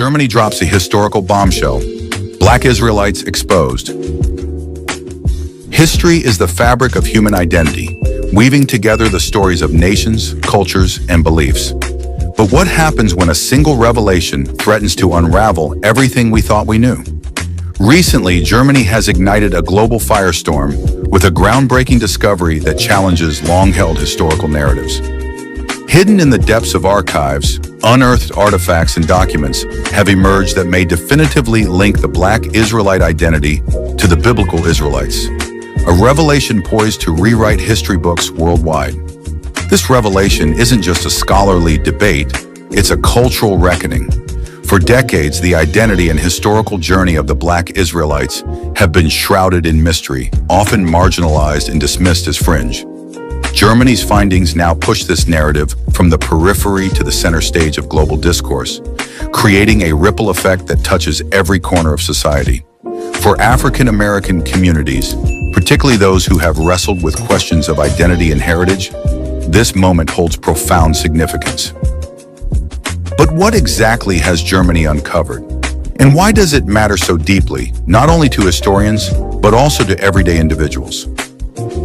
Germany drops a historical bombshell. Black Israelites exposed. History is the fabric of human identity, weaving together the stories of nations, cultures, and beliefs. But what happens when a single revelation threatens to unravel everything we thought we knew? Recently, Germany has ignited a global firestorm with a groundbreaking discovery that challenges long-held historical narratives. Hidden in the depths of archives, unearthed artifacts and documents have emerged that may definitively link the Black Israelite identity to the biblical Israelites, a revelation poised to rewrite history books worldwide. This revelation isn't just a scholarly debate, it's a cultural reckoning. For decades, the identity and historical journey of the Black Israelites have been shrouded in mystery, often marginalized and dismissed as fringe. Germany's findings now push this narrative from the periphery to the center stage of global discourse, creating a ripple effect that touches every corner of society. For African American communities, particularly those who have wrestled with questions of identity and heritage, this moment holds profound significance. But what exactly has Germany uncovered? And why does it matter so deeply, not only to historians, but also to everyday individuals?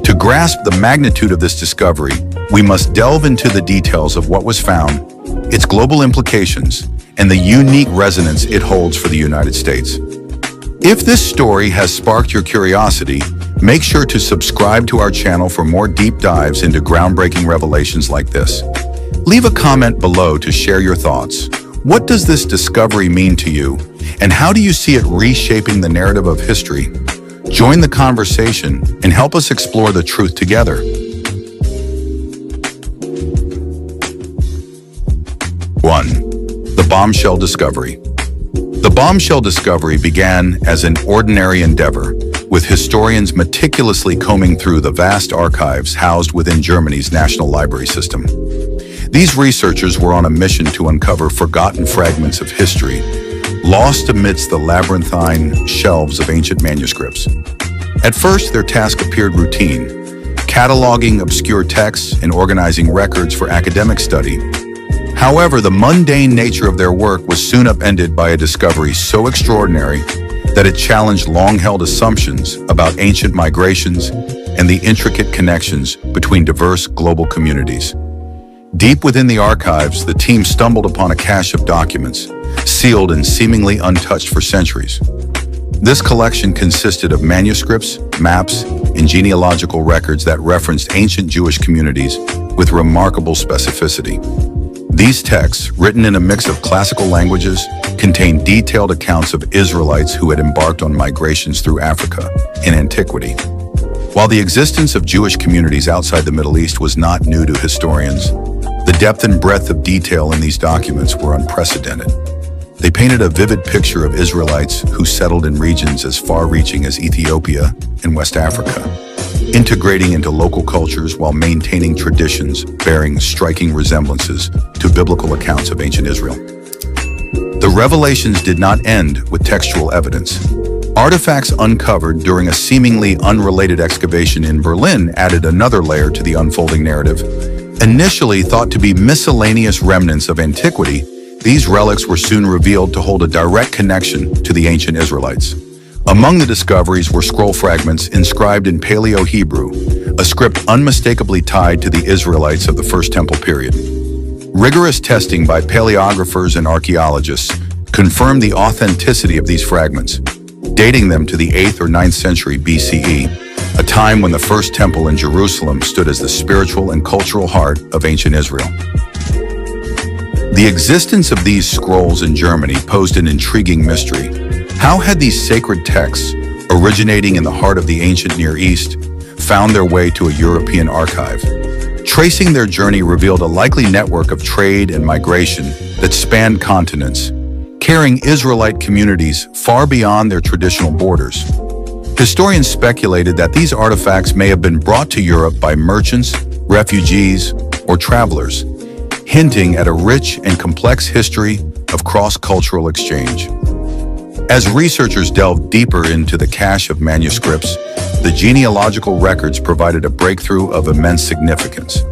To grasp the magnitude of this discovery, we must delve into the details of what was found, its global implications, and the unique resonance it holds for the United States. If this story has sparked your curiosity, make sure to subscribe to our channel for more deep dives into groundbreaking revelations like this. Leave a comment below to share your thoughts. What does this discovery mean to you, and how do you see it reshaping the narrative of history? Join the conversation and help us explore the truth together. 1. The bombshell discovery. The bombshell discovery began as an ordinary endeavor, with historians meticulously combing through the vast archives housed within Germany's National Library System. These researchers were on a mission to uncover forgotten fragments of history, lost amidst the labyrinthine shelves of ancient manuscripts. At first, their task appeared routine, cataloging obscure texts and organizing records for academic study. However, the mundane nature of their work was soon upended by a discovery so extraordinary that it challenged long-held assumptions about ancient migrations and the intricate connections between diverse global communities. Deep within the archives, the team stumbled upon a cache of documents, sealed and seemingly untouched for centuries. This collection consisted of manuscripts, maps, and genealogical records that referenced ancient Jewish communities with remarkable specificity. These texts, written in a mix of classical languages, contain detailed accounts of Israelites who had embarked on migrations through Africa in antiquity. While the existence of Jewish communities outside the Middle East was not new to historians, the depth and breadth of detail in these documents were unprecedented. They painted a vivid picture of Israelites who settled in regions as far-reaching as Ethiopia and West Africa, integrating into local cultures while maintaining traditions bearing striking resemblances to biblical accounts of ancient Israel. The revelations did not end with textual evidence. Artifacts uncovered during a seemingly unrelated excavation in Berlin added another layer to the unfolding narrative. Initially thought to be miscellaneous remnants of antiquity, these relics were soon revealed to hold a direct connection to the ancient Israelites. Among the discoveries were scroll fragments inscribed in Paleo-Hebrew, a script unmistakably tied to the Israelites of the First Temple period. Rigorous testing by paleographers and archaeologists confirmed the authenticity of these fragments, dating them to the 8th or 9th century BCE, a time when the First Temple in Jerusalem stood as the spiritual and cultural heart of ancient Israel. The existence of these scrolls in Germany posed an intriguing mystery. How had these sacred texts, originating in the heart of the ancient Near East, found their way to a European archive? Tracing their journey revealed a likely network of trade and migration that spanned continents, carrying Israelite communities far beyond their traditional borders. Historians speculated that these artifacts may have been brought to Europe by merchants, refugees, or travelers, hinting at a rich and complex history of cross-cultural exchange. As researchers delved deeper into the cache of manuscripts, the genealogical records provided a breakthrough of immense significance.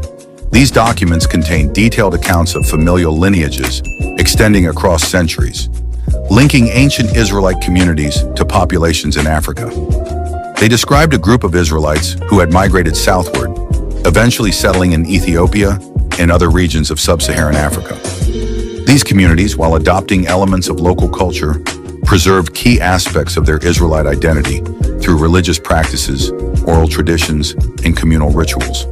These documents contain detailed accounts of familial lineages extending across centuries. linking ancient Israelite communities to populations in Africa. They described a group of Israelites who had migrated southward, eventually settling in Ethiopia and other regions of sub-Saharan Africa. These communities, while adopting elements of local culture, preserved key aspects of their Israelite identity through religious practices, oral traditions, and communal rituals.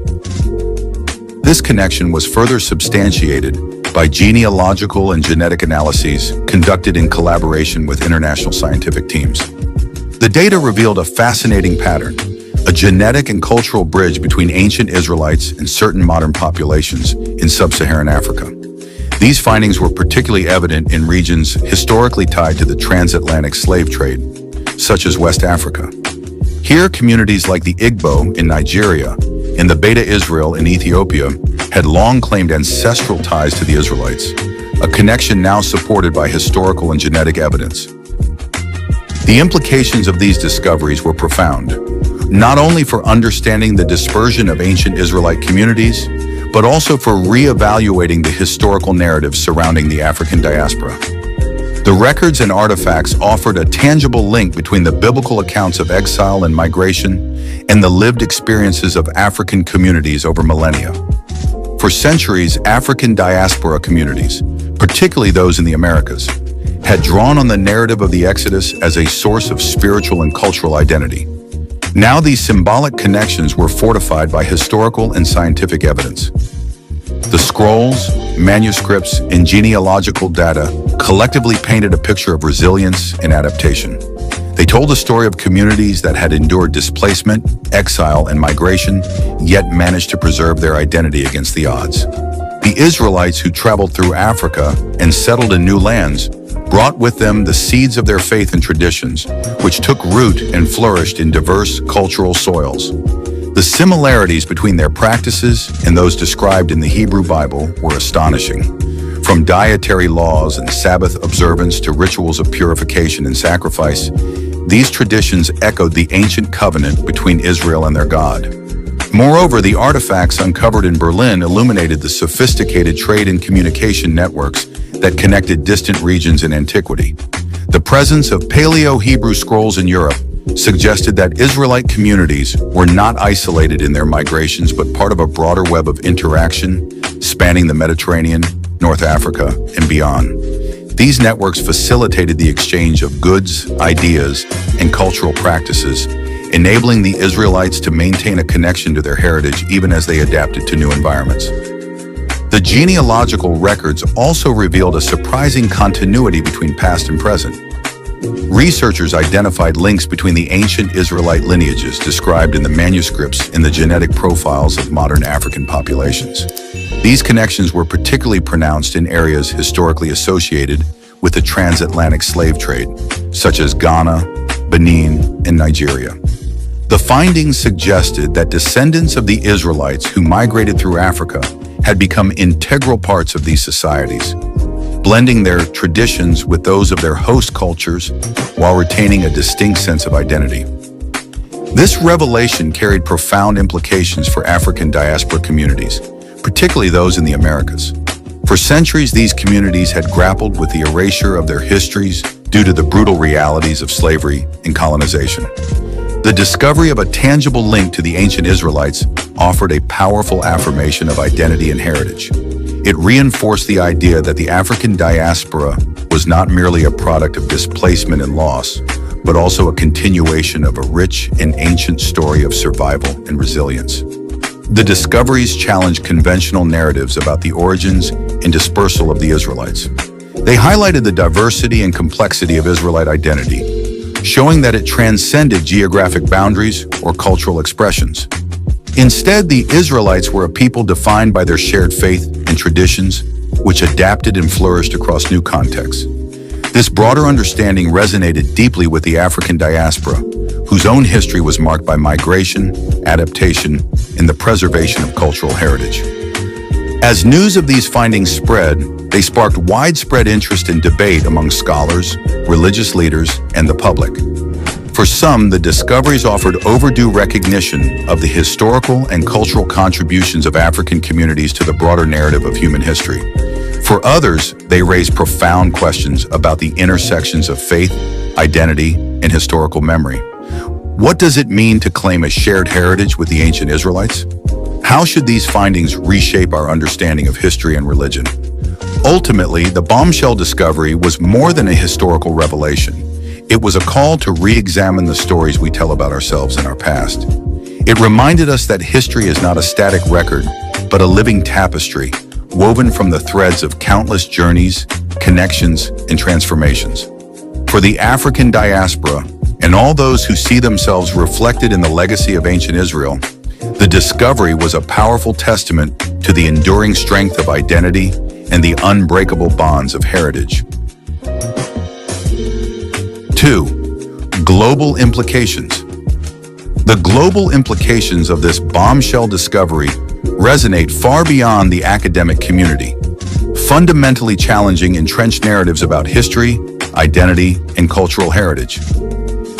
This connection was further substantiated by genealogical and genetic analyses conducted in collaboration with international scientific teams. The data revealed a fascinating pattern, a genetic and cultural bridge between ancient Israelites and certain modern populations in sub-Saharan Africa. These findings were particularly evident in regions historically tied to the transatlantic slave trade, such as West Africa. Here, communities like the Igbo in Nigeria and the Beta Israel in Ethiopia had long claimed ancestral ties to the Israelites, a connection now supported by historical and genetic evidence. The implications of these discoveries were profound, not only for understanding the dispersion of ancient Israelite communities, but also for re-evaluating the historical narratives surrounding the African diaspora. The records and artifacts offered a tangible link between the biblical accounts of exile and migration and the lived experiences of African communities over millennia. For centuries, African diaspora communities, particularly those in the Americas, had drawn on the narrative of the Exodus as a source of spiritual and cultural identity. Now these symbolic connections were fortified by historical and scientific evidence. The scrolls, manuscripts, and genealogical data collectively painted a picture of resilience and adaptation. They told a story of communities that had endured displacement, exile, and migration, yet managed to preserve their identity against the odds. The Israelites who traveled through Africa and settled in new lands brought with them the seeds of their faith and traditions, which took root and flourished in diverse cultural soils. The similarities between their practices and those described in the Hebrew Bible were astonishing. From dietary laws and Sabbath observance to rituals of purification and sacrifice, these traditions echoed the ancient covenant between Israel and their God. Moreover, the artifacts uncovered in Berlin illuminated the sophisticated trade and communication networks that connected distant regions in antiquity. The presence of Paleo-Hebrew scrolls in Europe suggested that Israelite communities were not isolated in their migrations but part of a broader web of interaction spanning the Mediterranean, North Africa, and beyond. These networks facilitated the exchange of goods, ideas, and cultural practices, enabling the Israelites to maintain a connection to their heritage even as they adapted to new environments. The genealogical records also revealed a surprising continuity between past and present. Researchers identified links between the ancient Israelite lineages described in the manuscripts and the genetic profiles of modern African populations. These connections were particularly pronounced in areas historically associated with the transatlantic slave trade, such as Ghana, Benin, and Nigeria. The findings suggested that descendants of the Israelites who migrated through Africa had become integral parts of these societies, blending their traditions with those of their host cultures while retaining a distinct sense of identity. This revelation carried profound implications for African diaspora communities, particularly those in the Americas. For centuries, these communities had grappled with the erasure of their histories due to the brutal realities of slavery and colonization. The discovery of a tangible link to the ancient Israelites offered a powerful affirmation of identity and heritage. It reinforced the idea that the African diaspora was not merely a product of displacement and loss, but also a continuation of a rich and ancient story of survival and resilience. The discoveries challenged conventional narratives about the origins and dispersal of the Israelites. They highlighted the diversity and complexity of Israelite identity, showing that it transcended geographic boundaries or cultural expressions. Instead, the Israelites were a people defined by their shared faith and traditions, which adapted and flourished across new contexts. This broader understanding resonated deeply with the African diaspora, whose own history was marked by migration, adaptation, and the preservation of cultural heritage. As news of these findings spread, they sparked widespread interest and debate among scholars, religious leaders, and the public. For some, the discoveries offered overdue recognition of the historical and cultural contributions of African communities to the broader narrative of human history. For others, they raise profound questions about the intersections of faith, identity, and historical memory. What does it mean to claim a shared heritage with the ancient Israelites? How should these findings reshape our understanding of history and religion? Ultimately, the bombshell discovery was more than a historical revelation. It was a call to re-examine the stories we tell about ourselves and our past. It reminded us that history is not a static record, but a living tapestry, woven from the threads of countless journeys, connections, and transformations. For the African diaspora, and all those who see themselves reflected in the legacy of ancient Israel, the discovery was a powerful testament to the enduring strength of identity and the unbreakable bonds of heritage. 2. Global implications. The global implications of this bombshell discovery resonate far beyond the academic community, fundamentally challenging entrenched narratives about history, identity, and cultural heritage.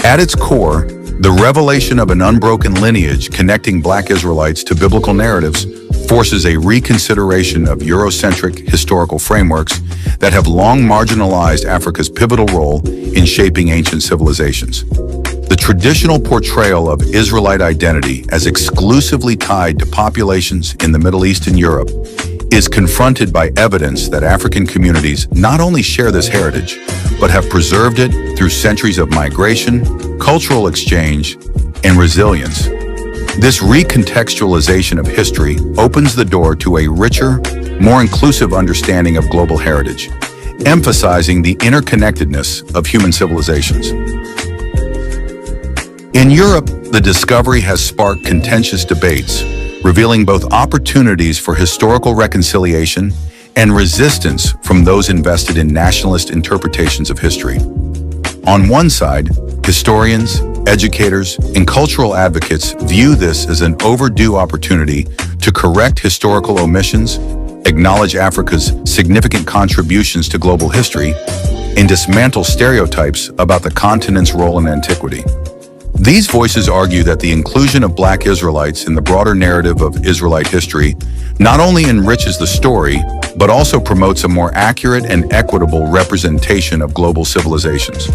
At its core, the revelation of an unbroken lineage connecting Black Israelites to biblical narratives forces a reconsideration of Eurocentric historical frameworks that have long marginalized Africa's pivotal role in shaping ancient civilizations. The traditional portrayal of Israelite identity as exclusively tied to populations in the Middle East and Europe is confronted by evidence that African communities not only share this heritage, but have preserved it through centuries of migration, cultural exchange, and resilience. This recontextualization of history opens the door to a richer, more inclusive understanding of global heritage, emphasizing the interconnectedness of human civilizations. In Europe, the discovery has sparked contentious debates, revealing both opportunities for historical reconciliation and resistance from those invested in nationalist interpretations of history. On one side, historians, educators, and cultural advocates view this as an overdue opportunity to correct historical omissions, acknowledge Africa's significant contributions to global history, and dismantle stereotypes about the continent's role in antiquity. These voices argue that the inclusion of Black Israelites in the broader narrative of Israelite history not only enriches the story, but also promotes a more accurate and equitable representation of global civilizations.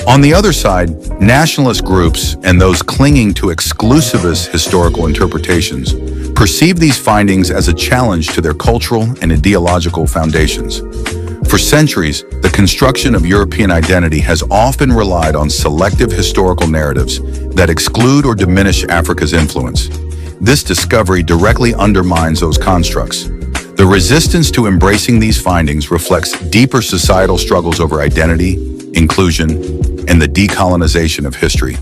On the other side, nationalist groups and those clinging to exclusivist historical interpretations perceive these findings as a challenge to their cultural and ideological foundations. For centuries, the construction of European identity has often relied on selective historical narratives that exclude or diminish Africa's influence. This discovery directly undermines those constructs. The resistance to embracing these findings reflects deeper societal struggles over identity, inclusion, and the decolonization of history.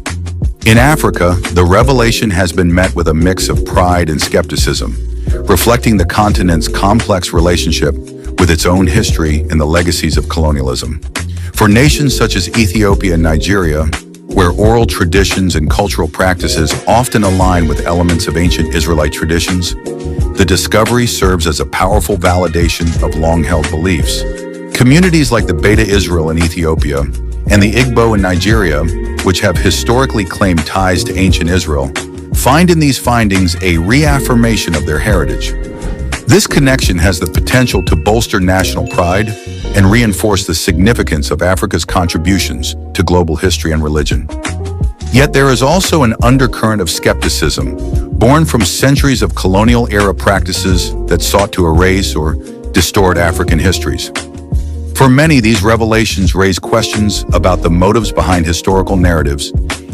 In Africa, the revelation has been met with a mix of pride and skepticism, reflecting the continent's complex relationship with its own history and the legacies of colonialism. For nations such as Ethiopia and Nigeria, where oral traditions and cultural practices often align with elements of ancient Israelite traditions, the discovery serves as a powerful validation of long-held beliefs. Communities like the Beta Israel in Ethiopia and the Igbo in Nigeria, which have historically claimed ties to ancient Israel, find in these findings a reaffirmation of their heritage. This connection has the potential to bolster national pride and reinforce the significance of Africa's contributions to global history and religion. Yet there is also an undercurrent of skepticism, born from centuries of colonial-era practices that sought to erase or distort African histories. For many, these revelations raise questions about the motives behind historical narratives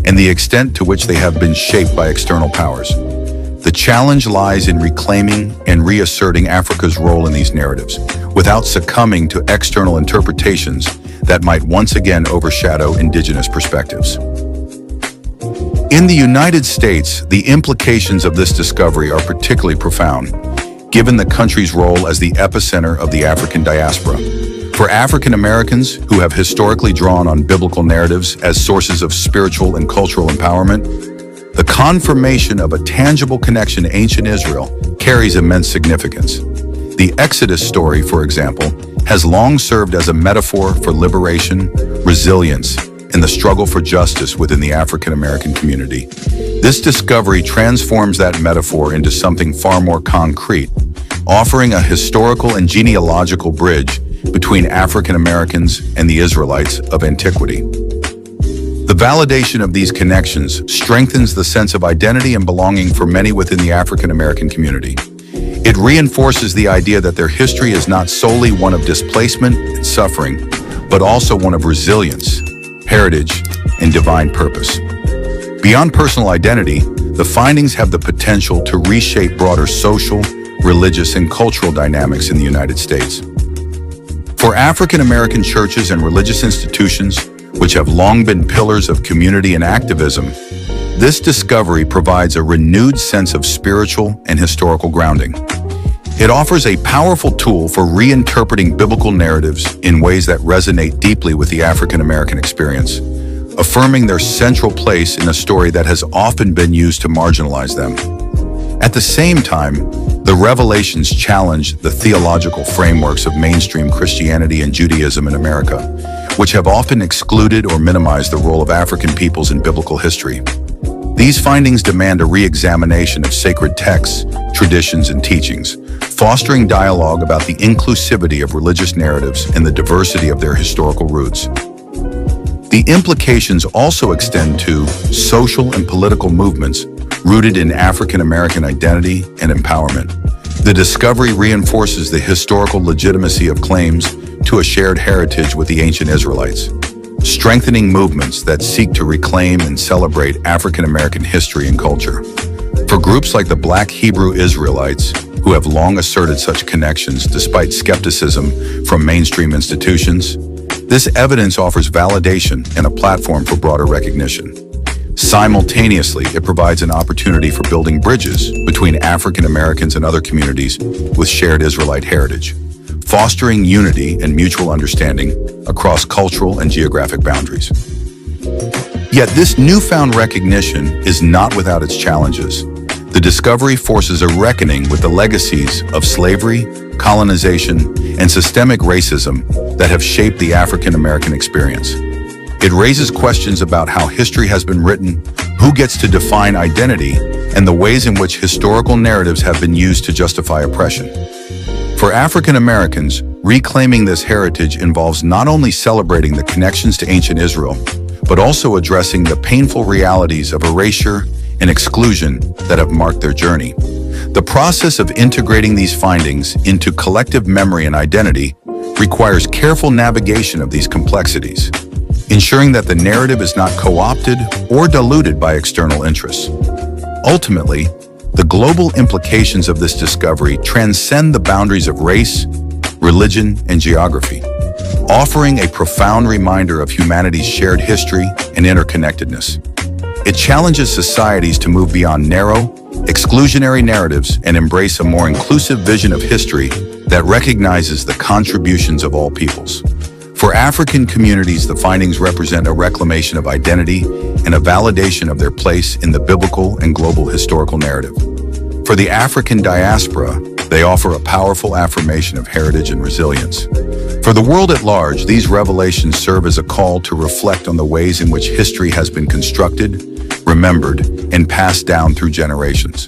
and the extent to which they have been shaped by external powers. The challenge lies in reclaiming and reasserting Africa's role in these narratives, without succumbing to external interpretations that might once again overshadow indigenous perspectives. In the United States, the implications of this discovery are particularly profound, given the country's role as the epicenter of the African diaspora. For African Americans who have historically drawn on biblical narratives as sources of spiritual and cultural empowerment, the confirmation of a tangible connection to ancient Israel carries immense significance. The Exodus story, for example, has long served as a metaphor for liberation, resilience, and the struggle for justice within the African American community. This discovery transforms that metaphor into something far more concrete, offering a historical and genealogical bridge between African Americans and the Israelites of antiquity. The validation of these connections strengthens the sense of identity and belonging for many within the African American community. It reinforces the idea that their history is not solely one of displacement and suffering, but also one of resilience, heritage, and divine purpose. Beyond personal identity, the findings have the potential to reshape broader social, religious, and cultural dynamics in the United States. For African American churches and religious institutions, which have long been pillars of community and activism, this discovery provides a renewed sense of spiritual and historical grounding. It offers a powerful tool for reinterpreting biblical narratives in ways that resonate deeply with the African American experience, affirming their central place in a story that has often been used to marginalize them. At the same time, the revelations challenge the theological frameworks of mainstream Christianity and Judaism in America, which have often excluded or minimized the role of African peoples in biblical history. These findings demand a re-examination of sacred texts, traditions, and teachings, fostering dialogue about the inclusivity of religious narratives and the diversity of their historical roots. The implications also extend to social and political movements rooted in African American identity and empowerment. The discovery reinforces the historical legitimacy of claims to a shared heritage with the ancient Israelites, strengthening movements that seek to reclaim and celebrate African American history and culture. For groups like the Black Hebrew Israelites, who have long asserted such connections despite skepticism from mainstream institutions, this evidence offers validation and a platform for broader recognition. Simultaneously, it provides an opportunity for building bridges between African Americans and other communities with shared Israelite heritage, fostering unity and mutual understanding across cultural and geographic boundaries. Yet this newfound recognition is not without its challenges. The discovery forces a reckoning with the legacies of slavery, colonization, and systemic racism that have shaped the African American experience. It raises questions about how history has been written, who gets to define identity, and the ways in which historical narratives have been used to justify oppression. For African Americans, reclaiming this heritage involves not only celebrating the connections to ancient Israel, but also addressing the painful realities of erasure and exclusion that have marked their journey. The process of integrating these findings into collective memory and identity requires careful navigation of these complexities, ensuring that the narrative is not co-opted or diluted by external interests. Ultimately, the global implications of this discovery transcend the boundaries of race, religion, and geography, offering a profound reminder of humanity's shared history and interconnectedness. It challenges societies to move beyond narrow, exclusionary narratives and embrace a more inclusive vision of history that recognizes the contributions of all peoples. For African communities, the findings represent a reclamation of identity and a validation of their place in the biblical and global historical narrative. For the African diaspora, they offer a powerful affirmation of heritage and resilience. For the world at large, these revelations serve as a call to reflect on the ways in which history has been constructed, remembered, and passed down through generations.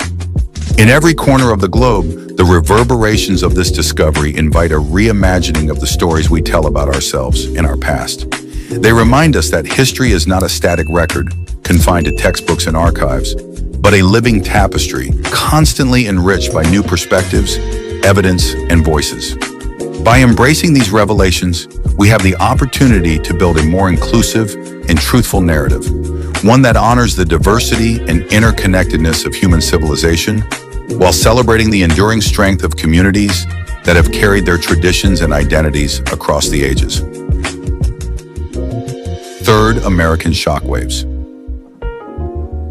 In every corner of the globe, the reverberations of this discovery invite a reimagining of the stories we tell about ourselves and our past. They remind us that history is not a static record, confined to textbooks and archives, but a living tapestry, constantly enriched by new perspectives, evidence, and voices. By embracing these revelations, we have the opportunity to build a more inclusive and truthful narrative, one that honors the diversity and interconnectedness of human civilization, while celebrating the enduring strength of communities that have carried their traditions and identities across the ages. Third, American shockwaves.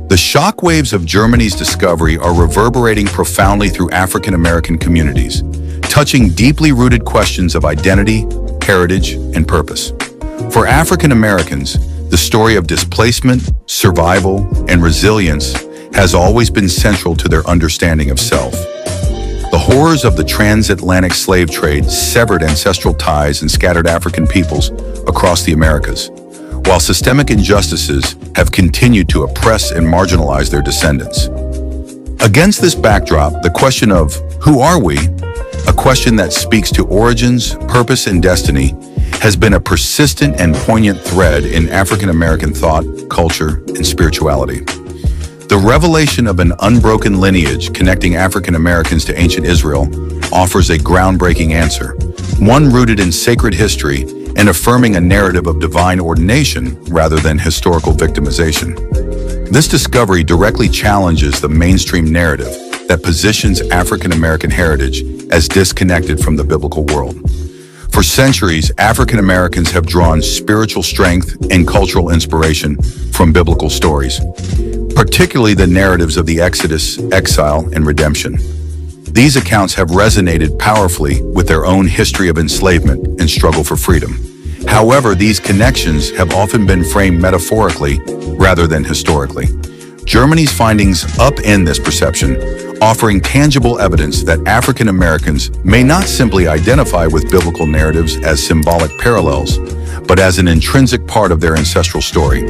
The shockwaves of Germany's discovery are reverberating profoundly through African American communities, touching deeply rooted questions of identity, heritage, and purpose. For African Americans, the story of displacement, survival, and resilience has always been central to their understanding of self. The horrors of the transatlantic slave trade severed ancestral ties and scattered African peoples across the Americas, while systemic injustices have continued to oppress and marginalize their descendants. Against this backdrop, the question of who are we a question that speaks to origins, purpose, and destiny, has been a persistent and poignant thread in African American thought, culture, and spirituality. The revelation of an unbroken lineage connecting African Americans to ancient Israel offers a groundbreaking answer, one rooted in sacred history and affirming a narrative of divine ordination rather than historical victimization. This discovery directly challenges the mainstream narrative that positions African American heritage as disconnected from the biblical world. For centuries, African Americans have drawn spiritual strength and cultural inspiration from biblical stories, particularly the narratives of the Exodus, exile, and redemption. These accounts have resonated powerfully with their own history of enslavement and struggle for freedom. However, these connections have often been framed metaphorically rather than historically. Germany's findings upend this perception, offering tangible evidence that African Americans may not simply identify with biblical narratives as symbolic parallels, but as an intrinsic part of their ancestral story.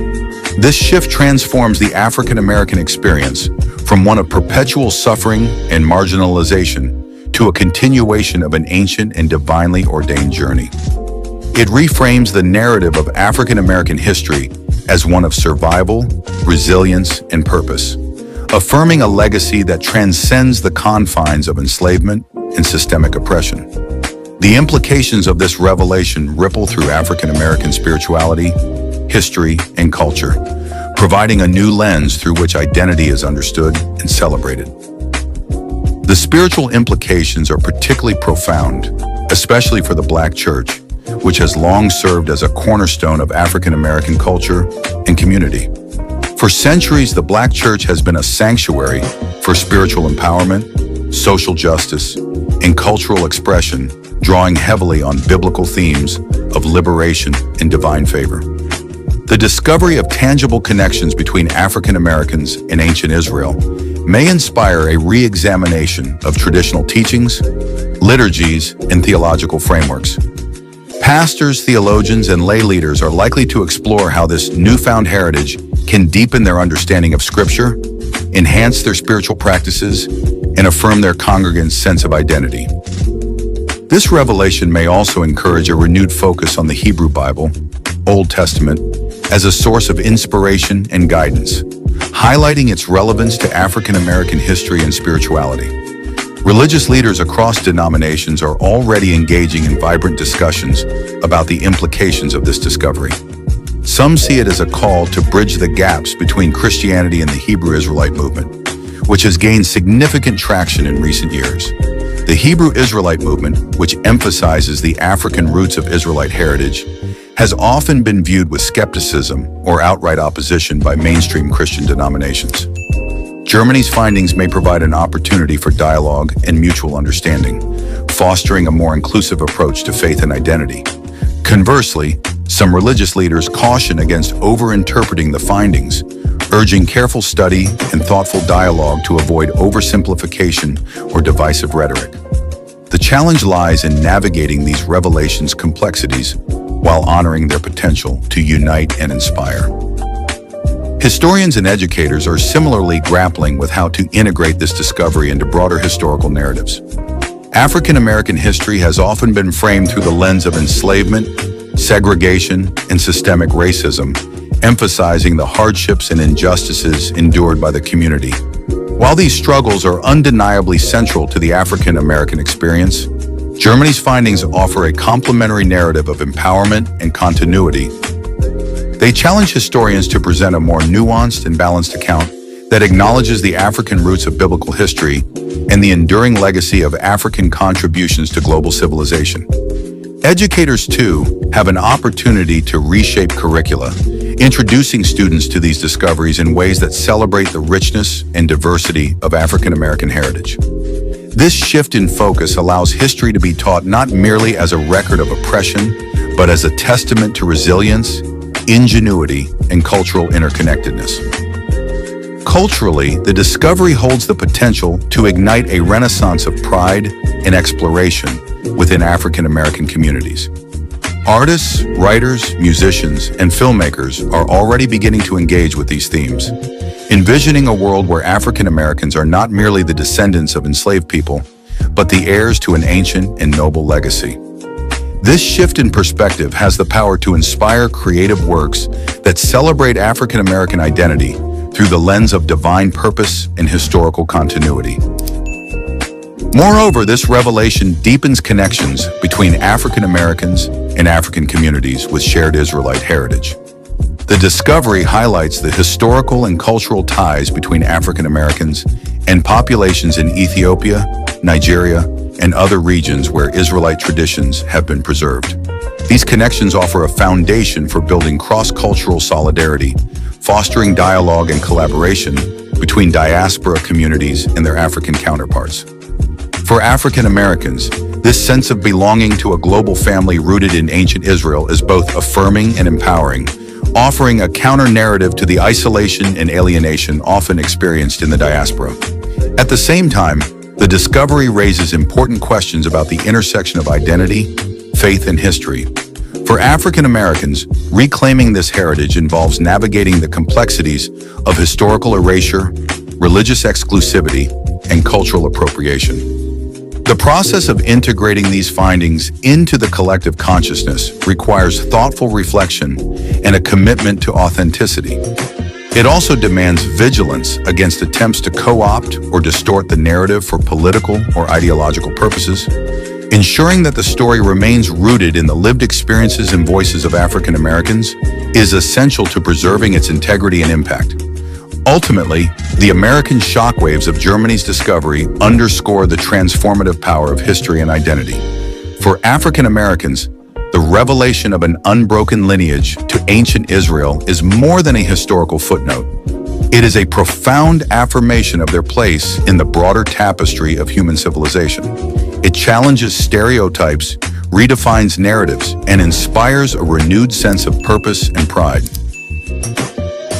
This shift transforms the African American experience from one of perpetual suffering and marginalization to a continuation of an ancient and divinely ordained journey. It reframes the narrative of African American history as one of survival, resilience, and purpose, affirming a legacy that transcends the confines of enslavement and systemic oppression. The implications of this revelation ripple through African American spirituality, history, and culture, providing a new lens through which identity is understood and celebrated. The spiritual implications are particularly profound, especially for the Black church, which has long served as a cornerstone of African American culture and community. For centuries, the Black church has been a sanctuary for spiritual empowerment, social justice, and cultural expression, drawing heavily on biblical themes of liberation and divine favor. The discovery of tangible connections between African Americans and ancient Israel may inspire a re-examination of traditional teachings, liturgies, and theological frameworks. Pastors, theologians, and lay leaders are likely to explore how this newfound heritage can deepen their understanding of Scripture, enhance their spiritual practices, and affirm their congregants' sense of identity. This revelation may also encourage a renewed focus on the Hebrew Bible, Old Testament, as a source of inspiration and guidance, highlighting its relevance to African American history and spirituality. Religious leaders across denominations are already engaging in vibrant discussions about the implications of this discovery. Some see it as a call to bridge the gaps between Christianity and the Hebrew Israelite movement, which has gained significant traction in recent years. The Hebrew Israelite movement, which emphasizes the African roots of Israelite heritage, has often been viewed with skepticism or outright opposition by mainstream Christian denominations. Germany's findings may provide an opportunity for dialogue and mutual understanding, fostering a more inclusive approach to faith and identity. Conversely, some religious leaders caution against over-interpreting the findings, urging careful study and thoughtful dialogue to avoid oversimplification or divisive rhetoric. The challenge lies in navigating these revelations' complexities while honoring their potential to unite and inspire. Historians and educators are similarly grappling with how to integrate this discovery into broader historical narratives. African American history has often been framed through the lens of enslavement, segregation, and systemic racism, emphasizing the hardships and injustices endured by the community. While these struggles are undeniably central to the African American experience, Germany's findings offer a complementary narrative of empowerment and continuity. They challenge historians to present a more nuanced and balanced account that acknowledges the African roots of biblical history and the enduring legacy of African contributions to global civilization. Educators, too, have an opportunity to reshape curricula, introducing students to these discoveries in ways that celebrate the richness and diversity of African American heritage. This shift in focus allows history to be taught not merely as a record of oppression, but as a testament to resilience, ingenuity, and cultural interconnectedness. Culturally, the discovery holds the potential to ignite a renaissance of pride and exploration within African American communities. Artists, writers, musicians, and filmmakers are already beginning to engage with these themes, envisioning a world where African Americans are not merely the descendants of enslaved people, but the heirs to an ancient and noble legacy. This shift in perspective has the power to inspire creative works that celebrate African American identity through the lens of divine purpose and historical continuity. Moreover, this revelation deepens connections between African Americans and African communities with shared Israelite heritage. The discovery highlights the historical and cultural ties between African Americans and populations in Ethiopia, Nigeria, and other regions where Israelite traditions have been preserved. These connections offer a foundation for building cross-cultural solidarity, fostering dialogue and collaboration between diaspora communities and their African counterparts. For African Americans, this sense of belonging to a global family rooted in ancient Israel is both affirming and empowering, offering a counter-narrative to the isolation and alienation often experienced in the diaspora. At the same time, the discovery raises important questions about the intersection of identity, faith, and history. For African Americans, reclaiming this heritage involves navigating the complexities of historical erasure, religious exclusivity, and cultural appropriation. The process of integrating these findings into the collective consciousness requires thoughtful reflection and a commitment to authenticity. It also demands vigilance against attempts to co-opt or distort the narrative for political or ideological purposes. Ensuring that the story remains rooted in the lived experiences and voices of African Americans is essential to preserving its integrity and impact. Ultimately, the American shockwaves of Germany's discovery underscore the transformative power of history and identity. For African Americans, the revelation of an unbroken lineage to ancient Israel is more than a historical footnote. It is a profound affirmation of their place in the broader tapestry of human civilization. It challenges stereotypes, redefines narratives, and inspires a renewed sense of purpose and pride.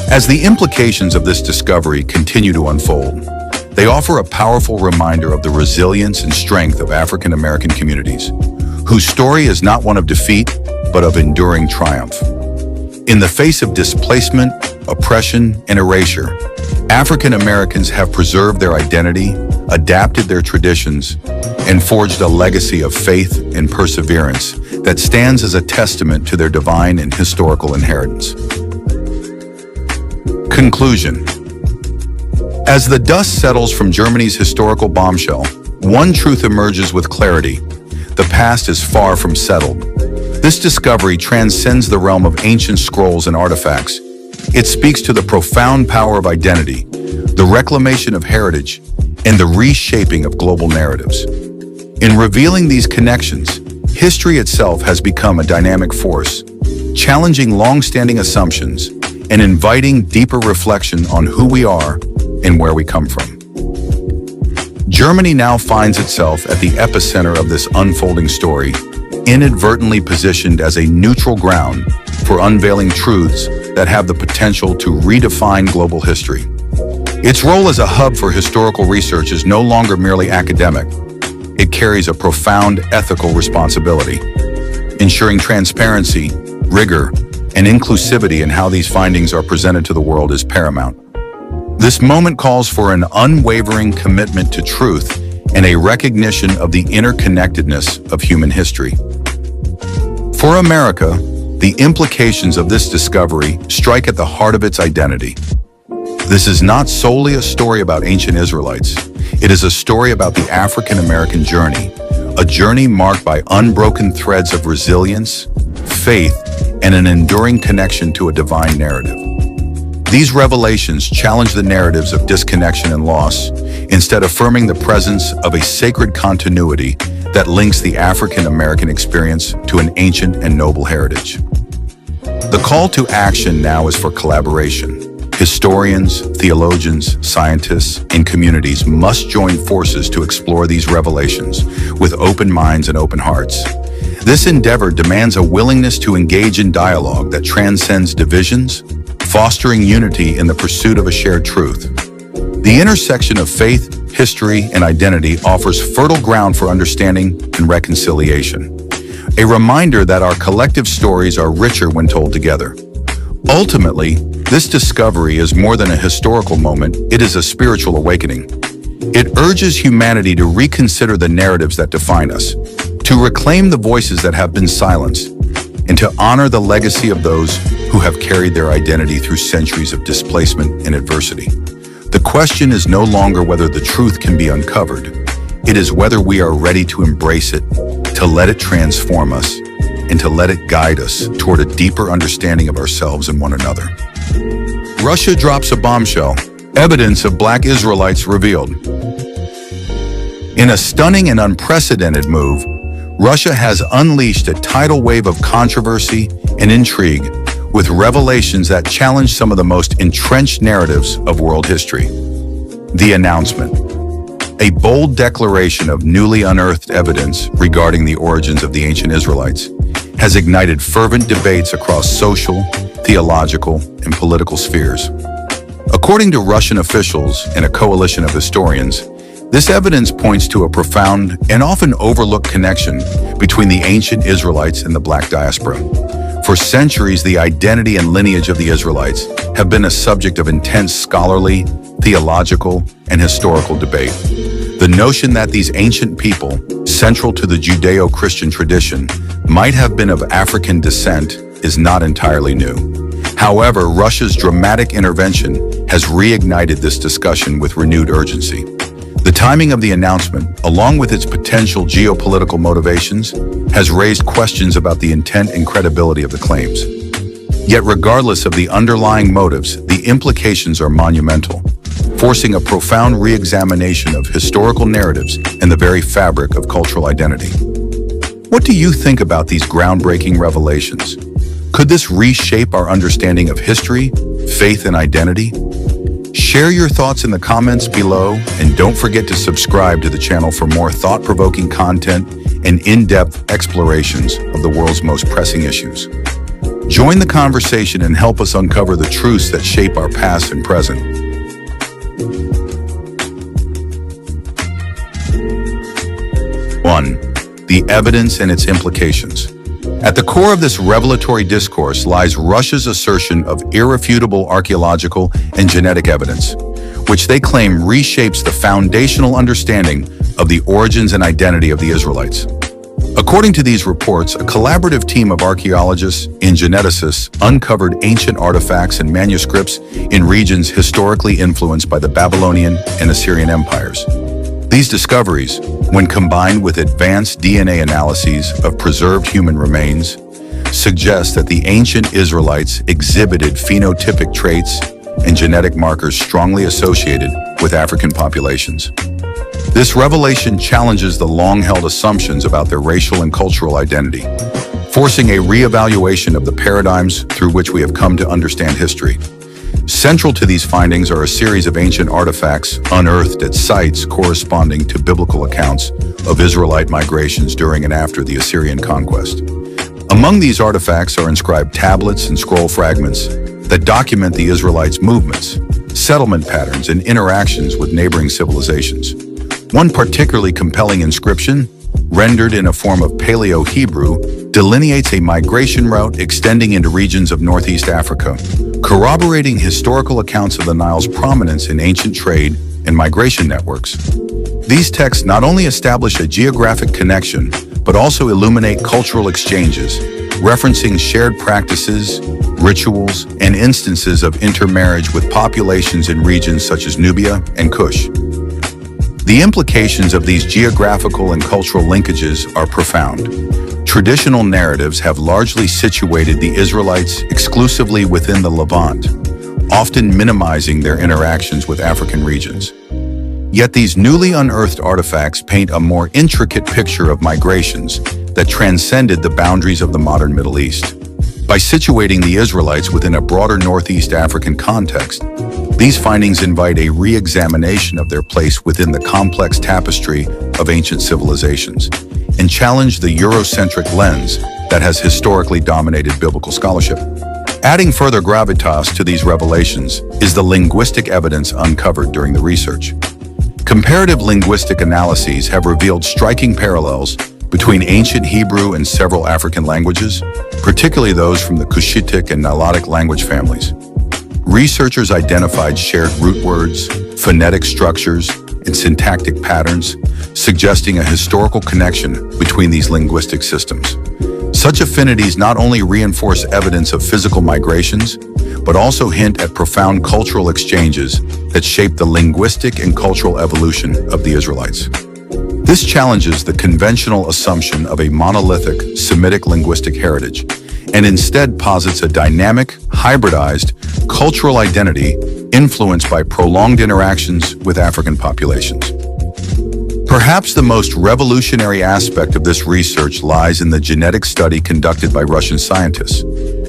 As the implications of this discovery continue to unfold, they offer a powerful reminder of the resilience and strength of African American communities, whose story is not one of defeat, but of enduring triumph. In the face of displacement, oppression, and erasure, African Americans have preserved their identity, adapted their traditions, and forged a legacy of faith and perseverance that stands as a testament to their divine and historical inheritance. Conclusion. As the dust settles from Germany's historical bombshell, one truth emerges with clarity: the past is far from settled. This discovery transcends the realm of ancient scrolls and artifacts. It speaks to the profound power of identity, the reclamation of heritage, and the reshaping of global narratives. In revealing these connections, history itself has become a dynamic force, challenging long-standing assumptions and inviting deeper reflection on who we are and where we come from. Germany now finds itself at the epicenter of this unfolding story, inadvertently positioned as a neutral ground for unveiling truths that have the potential to redefine global history. Its role as a hub for historical research is no longer merely academic. It carries a profound ethical responsibility, ensuring transparency, rigor, and inclusivity in how these findings are presented to the world is paramount. This moment calls for an unwavering commitment to truth and a recognition of the interconnectedness of human history. For America, the implications of this discovery strike at the heart of its identity. This is not solely a story about ancient Israelites. It is a story about the African American journey, a journey marked by unbroken threads of resilience, faith, and an enduring connection to a divine narrative. These revelations challenge the narratives of disconnection and loss, instead affirming the presence of a sacred continuity that links the African American experience to an ancient and noble heritage. The call to action now is for collaboration. Historians, theologians, scientists, and communities must join forces to explore these revelations with open minds and open hearts. This endeavor demands a willingness to engage in dialogue that transcends divisions, fostering unity in the pursuit of a shared truth. The intersection of faith, history, and identity offers fertile ground for understanding and reconciliation, a reminder that our collective stories are richer when told together. Ultimately, this discovery is more than a historical moment, it is a spiritual awakening. It urges humanity to reconsider the narratives that define us, to reclaim the voices that have been silenced, and to honor the legacy of those who have carried their identity through centuries of displacement and adversity. The question is no longer whether the truth can be uncovered. It is whether we are ready to embrace it, to let it transform us, and to let it guide us toward a deeper understanding of ourselves and one another. Russia drops a bombshell. Evidence of Black Israelites revealed. In a stunning and unprecedented move, Russia has unleashed a tidal wave of controversy and intrigue with revelations that challenge some of the most entrenched narratives of world history. The announcement. A bold declaration of newly unearthed evidence regarding the origins of the ancient Israelites has ignited fervent debates across social, theological, and political spheres. According to Russian officials and a coalition of historians, this evidence points to a profound and often overlooked connection between the ancient Israelites and the Black diaspora. For centuries, the identity and lineage of the Israelites have been a subject of intense scholarly, theological, and historical debate. The notion that these ancient people, central to the Judeo-Christian tradition, might have been of African descent is not entirely new. However, Russia's dramatic intervention has reignited this discussion with renewed urgency. The timing of the announcement, along with its potential geopolitical motivations, has raised questions about the intent and credibility of the claims. Yet regardless of the underlying motives, the implications are monumental, forcing a profound re-examination of historical narratives and the very fabric of cultural identity. What do you think about these groundbreaking revelations? Could this reshape our understanding of history, faith, and identity? Share your thoughts in the comments below, and don't forget to subscribe to the channel for more thought-provoking content and in-depth explorations of the world's most pressing issues. Join the conversation and help us uncover the truths that shape our past and present. One, the evidence and its implications. At the core of this revelatory discourse lies Russia's assertion of irrefutable archaeological and genetic evidence, which they claim reshapes the foundational understanding of the origins and identity of the Israelites. According to these reports, a collaborative team of archaeologists and geneticists uncovered ancient artifacts and manuscripts in regions historically influenced by the Babylonian and Assyrian empires. These discoveries, when combined with advanced DNA analyses of preserved human remains, suggest that the ancient Israelites exhibited phenotypic traits and genetic markers strongly associated with African populations. This revelation challenges the long-held assumptions about their racial and cultural identity, forcing a re-evaluation of the paradigms through which we have come to understand history. Central to these findings are a series of ancient artifacts unearthed at sites corresponding to biblical accounts of Israelite migrations during and after the Assyrian conquest. Among these artifacts are inscribed tablets and scroll fragments that document the Israelites' movements, settlement patterns, and interactions with neighboring civilizations. One particularly compelling inscription, rendered in a form of Paleo-Hebrew, delineates a migration route extending into regions of Northeast Africa, corroborating historical accounts of the Nile's prominence in ancient trade and migration networks. These texts not only establish a geographic connection, but also illuminate cultural exchanges, referencing shared practices, rituals, and instances of intermarriage with populations in regions such as Nubia and Kush. The implications of these geographical and cultural linkages are profound. Traditional narratives have largely situated the Israelites exclusively within the Levant, often minimizing their interactions with African regions. Yet these newly unearthed artifacts paint a more intricate picture of migrations that transcended the boundaries of the modern Middle East. By situating the Israelites within a broader Northeast African context, these findings invite a re-examination of their place within the complex tapestry of ancient civilizations and challenge the Eurocentric lens that has historically dominated biblical scholarship. Adding further gravitas to these revelations is the linguistic evidence uncovered during the research. Comparative linguistic analyses have revealed striking parallels between ancient Hebrew and several African languages, particularly those from the Cushitic and Nilotic language families. Researchers identified shared root words, phonetic structures, and syntactic patterns, suggesting a historical connection between these linguistic systems. Such affinities not only reinforce evidence of physical migrations, but also hint at profound cultural exchanges that shape the linguistic and cultural evolution of the Israelites. This challenges the conventional assumption of a monolithic Semitic linguistic heritage, and instead posits a dynamic, hybridized cultural identity influenced by prolonged interactions with African populations. Perhaps the most revolutionary aspect of this research lies in the genetic study conducted by Russian scientists,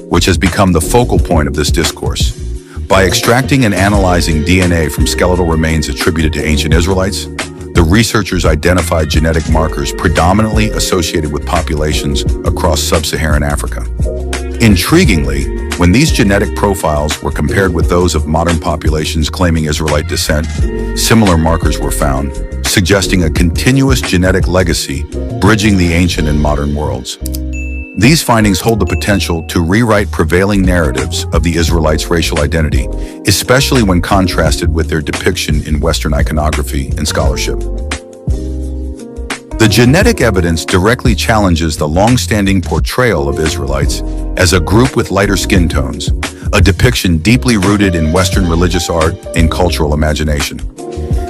which has become the focal point of this discourse. By extracting and analyzing DNA from skeletal remains attributed to ancient Israelites, the researchers identified genetic markers predominantly associated with populations across sub-Saharan Africa. Intriguingly, when these genetic profiles were compared with those of modern populations claiming Israelite descent, similar markers were found, suggesting a continuous genetic legacy bridging the ancient and modern worlds. These findings hold the potential to rewrite prevailing narratives of the Israelites' racial identity, especially when contrasted with their depiction in Western iconography and scholarship. The genetic evidence directly challenges the long-standing portrayal of Israelites as a group with lighter skin tones, a depiction deeply rooted in Western religious art and cultural imagination.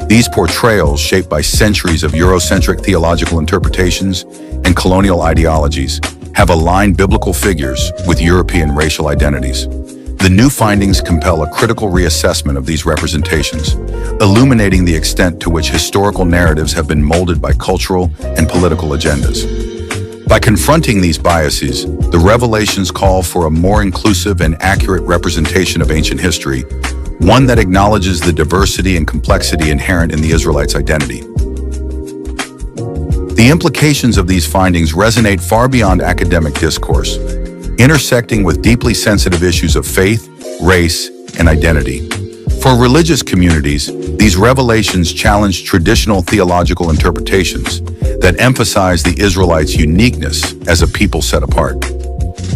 These portrayals, shaped by centuries of Eurocentric theological interpretations and colonial ideologies, have aligned biblical figures with European racial identities. The new findings compel a critical reassessment of these representations, illuminating the extent to which historical narratives have been molded by cultural and political agendas. By confronting these biases, the revelations call for a more inclusive and accurate representation of ancient history, one that acknowledges the diversity and complexity inherent in the Israelites' identity. The implications of these findings resonate far beyond academic discourse, intersecting with deeply sensitive issues of faith, race, and identity. For religious communities, these revelations challenge traditional theological interpretations that emphasize the Israelites' uniqueness as a people set apart.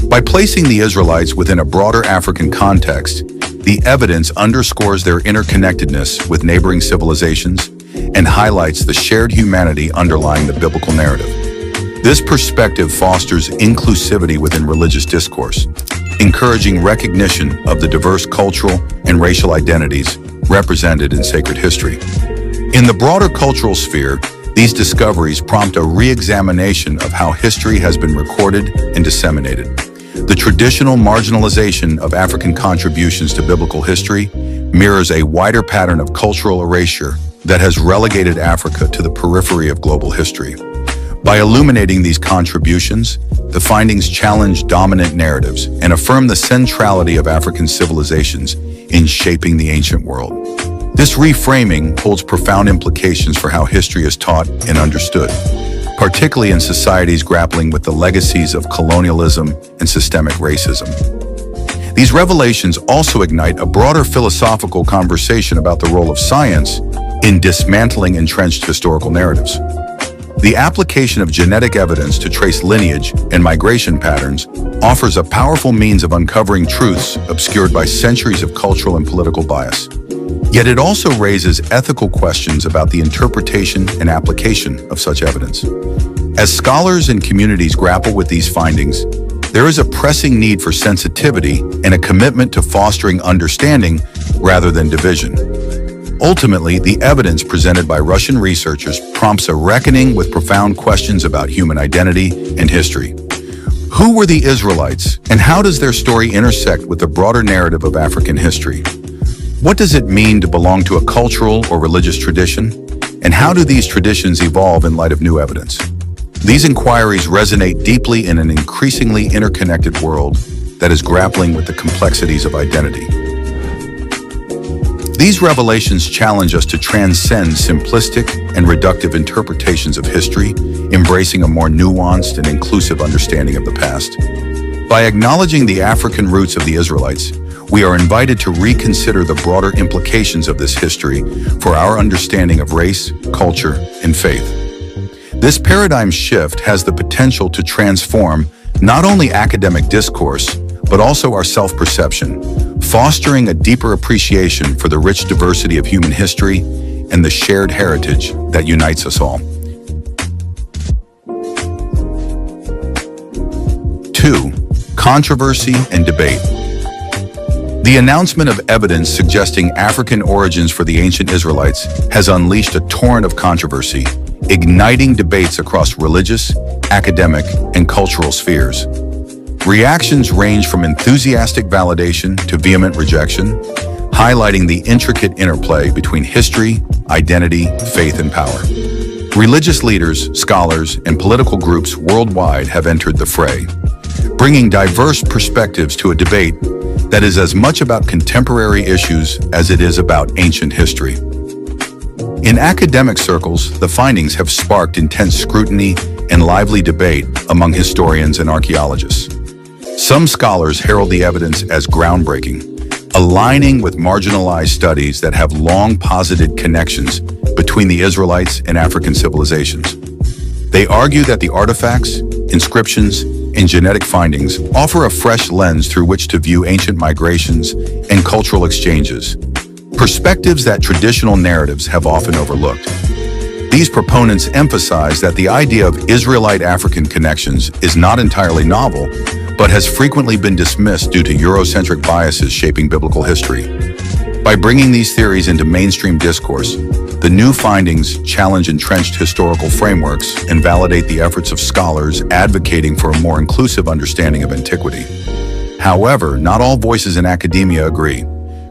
By placing the Israelites within a broader African context, the evidence underscores their interconnectedness with neighboring civilizations and highlights the shared humanity underlying the biblical narrative. This perspective fosters inclusivity within religious discourse, encouraging recognition of the diverse cultural and racial identities represented in sacred history. In the broader cultural sphere, these discoveries prompt a re-examination of how history has been recorded and disseminated. The traditional marginalization of African contributions to biblical history mirrors a wider pattern of cultural erasure that has relegated Africa to the periphery of global history. By illuminating these contributions, the findings challenge dominant narratives and affirm the centrality of African civilizations in shaping the ancient world. This reframing holds profound implications for how history is taught and understood, particularly in societies grappling with the legacies of colonialism and systemic racism. These revelations also ignite a broader philosophical conversation about the role of science in dismantling entrenched historical narratives. The application of genetic evidence to trace lineage and migration patterns offers a powerful means of uncovering truths obscured by centuries of cultural and political bias. Yet it also raises ethical questions about the interpretation and application of such evidence. As scholars and communities grapple with these findings, there is a pressing need for sensitivity and a commitment to fostering understanding rather than division. Ultimately, the evidence presented by Russian researchers prompts a reckoning with profound questions about human identity and history. Who were the Israelites, and how does their story intersect with the broader narrative of African history? What does it mean to belong to a cultural or religious tradition? And how do these traditions evolve in light of new evidence? These inquiries resonate deeply in an increasingly interconnected world that is grappling with the complexities of identity. These revelations challenge us to transcend simplistic and reductive interpretations of history, embracing a more nuanced and inclusive understanding of the past. By acknowledging the African roots of the Israelites, we are invited to reconsider the broader implications of this history for our understanding of race, culture, and faith. This paradigm shift has the potential to transform not only academic discourse, but also our self-perception, fostering a deeper appreciation for the rich diversity of human history and the shared heritage that unites us all. 2. Controversy and debate. The announcement of evidence suggesting African origins for the ancient Israelites has unleashed a torrent of controversy, igniting debates across religious, academic, and cultural spheres. Reactions range from enthusiastic validation to vehement rejection, highlighting the intricate interplay between history, identity, faith, and power. Religious leaders, scholars, and political groups worldwide have entered the fray, bringing diverse perspectives to a debate that is as much about contemporary issues as it is about ancient history. In academic circles, the findings have sparked intense scrutiny and lively debate among historians and archaeologists. Some scholars herald the evidence as groundbreaking, aligning with marginalized studies that have long posited connections between the Israelites and African civilizations. They argue that the artifacts, inscriptions, and genetic findings offer a fresh lens through which to view ancient migrations and cultural exchanges, perspectives that traditional narratives have often overlooked. These proponents emphasize that the idea of Israelite-African connections is not entirely novel, but has frequently been dismissed due to Eurocentric biases shaping biblical history. By bringing these theories into mainstream discourse, the new findings challenge entrenched historical frameworks and validate the efforts of scholars advocating for a more inclusive understanding of antiquity. However, not all voices in academia agree.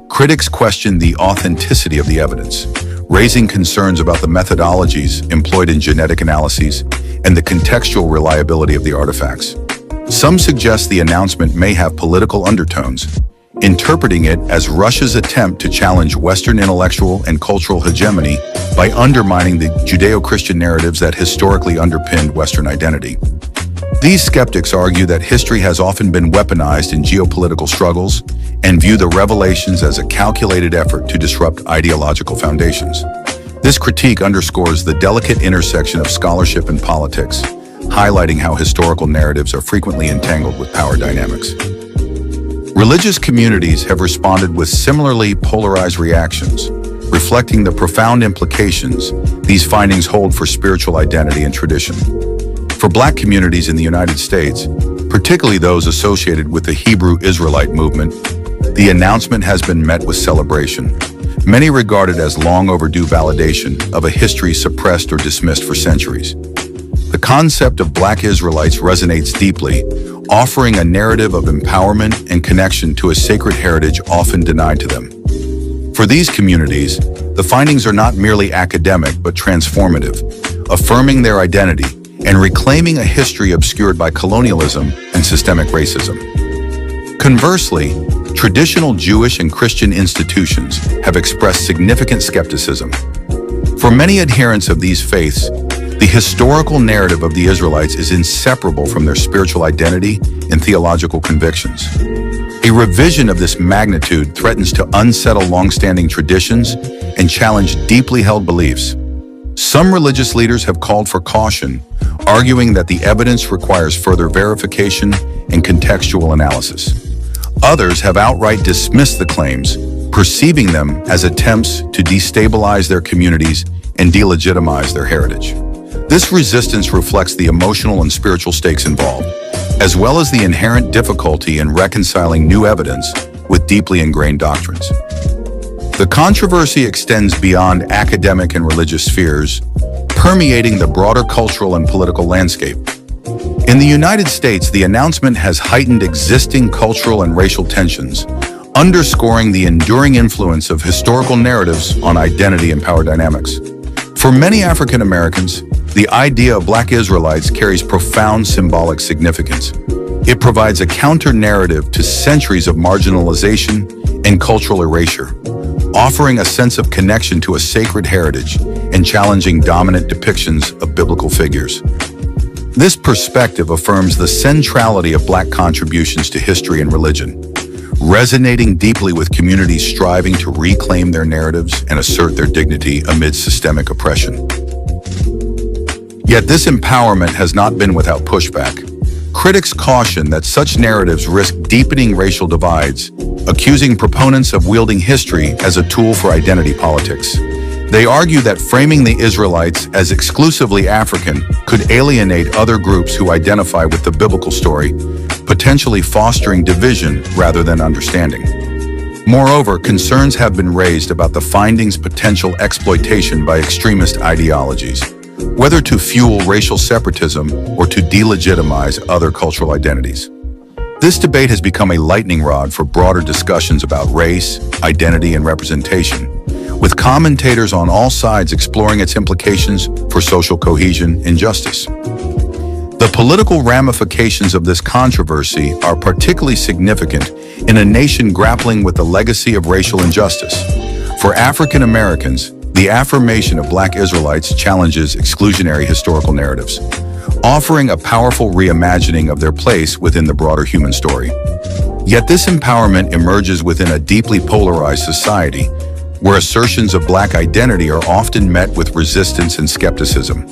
Critics question the authenticity of the evidence, raising concerns about the methodologies employed in genetic analyses and the contextual reliability of the artifacts. Some suggest the announcement may have political undertones, interpreting it as Russia's attempt to challenge Western intellectual and cultural hegemony by undermining the Judeo-Christian narratives that historically underpinned Western identity. These skeptics argue that history has often been weaponized in geopolitical struggles and view the revelations as a calculated effort to disrupt ideological foundations. This critique underscores the delicate intersection of scholarship and politics, highlighting how historical narratives are frequently entangled with power dynamics. Religious communities have responded with similarly polarized reactions, reflecting the profound implications these findings hold for spiritual identity and tradition. For Black communities in the United States, particularly those associated with the Hebrew Israelite movement, the announcement has been met with celebration, many regard it as long overdue validation of a history suppressed or dismissed for centuries. The concept of Black Israelites resonates deeply, offering a narrative of empowerment and connection to a sacred heritage often denied to them. For these communities, the findings are not merely academic but transformative, affirming their identity and reclaiming a history obscured by colonialism and systemic racism. Conversely, traditional Jewish and Christian institutions have expressed significant skepticism. For many adherents of these faiths, the historical narrative of the Israelites is inseparable from their spiritual identity and theological convictions. A revision of this magnitude threatens to unsettle long-standing traditions and challenge deeply held beliefs. Some religious leaders have called for caution, arguing that the evidence requires further verification and contextual analysis. Others have outright dismissed the claims, perceiving them as attempts to destabilize their communities and delegitimize their heritage. This resistance reflects the emotional and spiritual stakes involved, as well as the inherent difficulty in reconciling new evidence with deeply ingrained doctrines. The controversy extends beyond academic and religious spheres, permeating the broader cultural and political landscape. In the United States, the announcement has heightened existing cultural and racial tensions, underscoring the enduring influence of historical narratives on identity and power dynamics. For many African Americans, the idea of Black Israelites carries profound symbolic significance. It provides a counter-narrative to centuries of marginalization and cultural erasure, offering a sense of connection to a sacred heritage and challenging dominant depictions of biblical figures. This perspective affirms the centrality of Black contributions to history and religion, resonating deeply with communities striving to reclaim their narratives and assert their dignity amid systemic oppression. Yet this empowerment has not been without pushback. Critics caution that such narratives risk deepening racial divides, accusing proponents of wielding history as a tool for identity politics. They argue that framing the Israelites as exclusively African could alienate other groups who identify with the biblical story, potentially fostering division rather than understanding. Moreover, concerns have been raised about the findings' potential exploitation by extremist ideologies, whether to fuel racial separatism or to delegitimize other cultural identities. This debate has become a lightning rod for broader discussions about race, identity, and representation, with commentators on all sides exploring its implications for social cohesion and justice. The political ramifications of this controversy are particularly significant in a nation grappling with the legacy of racial injustice. For African Americans, the affirmation of Black Israelites challenges exclusionary historical narratives, offering a powerful reimagining of their place within the broader human story. Yet this empowerment emerges within a deeply polarized society, where assertions of Black identity are often met with resistance and skepticism.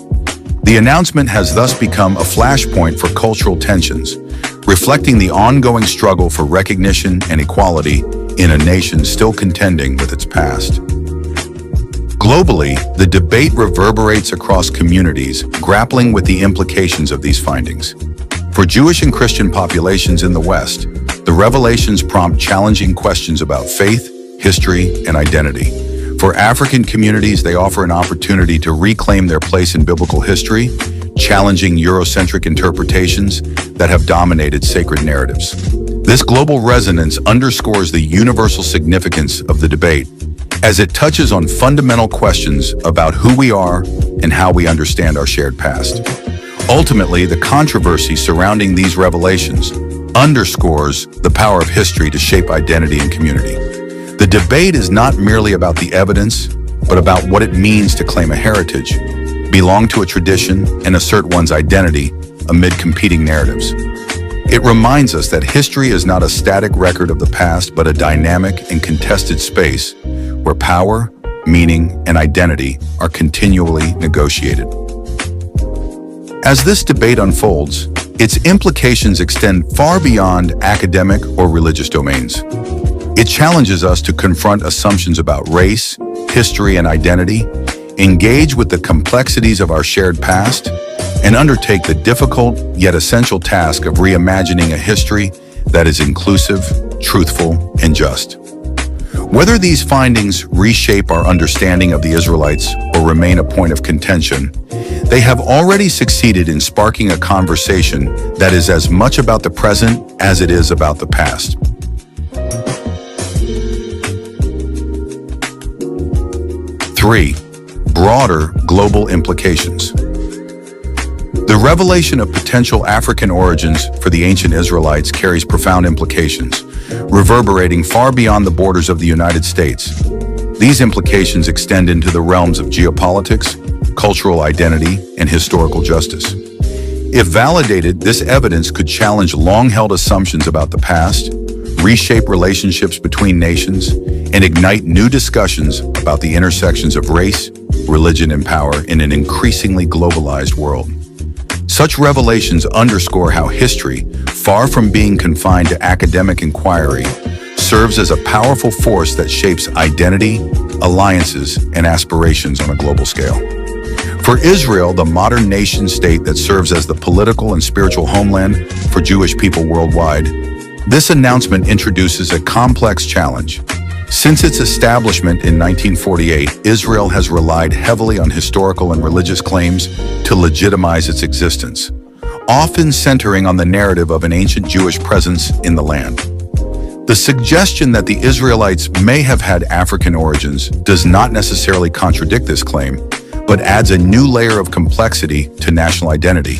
The announcement has thus become a flashpoint for cultural tensions, reflecting the ongoing struggle for recognition and equality in a nation still contending with its past. Globally, the debate reverberates across communities, grappling with the implications of these findings. For Jewish and Christian populations in the West, the revelations prompt challenging questions about faith, history, and identity. For African communities, they offer an opportunity to reclaim their place in biblical history, challenging Eurocentric interpretations that have dominated sacred narratives. This global resonance underscores the universal significance of the debate, as it touches on fundamental questions about who we are and how we understand our shared past. Ultimately, the controversy surrounding these revelations underscores the power of history to shape identity and community. The debate is not merely about the evidence, but about what it means to claim a heritage, belong to a tradition, and assert one's identity amid competing narratives. It reminds us that history is not a static record of the past, but a dynamic and contested space where power, meaning, and identity are continually negotiated. As this debate unfolds, its implications extend far beyond academic or religious domains. It challenges us to confront assumptions about race, history, and identity, engage with the complexities of our shared past, and undertake the difficult yet essential task of reimagining a history that is inclusive, truthful, and just. Whether these findings reshape our understanding of the Israelites or remain a point of contention, they have already succeeded in sparking a conversation that is as much about the present as it is about the past. 3. Broader global implications. The revelation of potential African origins for the ancient Israelites carries profound implications, reverberating far beyond the borders of the United States. These implications extend into the realms of geopolitics, cultural identity, and historical justice. If validated, this evidence could challenge long-held assumptions about the past, reshape relationships between nations, and ignite new discussions about the intersections of race, religion, and power in an increasingly globalized world. Such revelations underscore how history, far from being confined to academic inquiry, serves as a powerful force that shapes identity, alliances, and aspirations on a global scale. For Israel, the modern nation-state that serves as the political and spiritual homeland for Jewish people worldwide, this announcement introduces a complex challenge. Since its establishment in 1948, Israel has relied heavily on historical and religious claims to legitimize its existence, often centering on the narrative of an ancient Jewish presence in the land. The suggestion that the Israelites may have had African origins does not necessarily contradict this claim, but adds a new layer of complexity to national identity.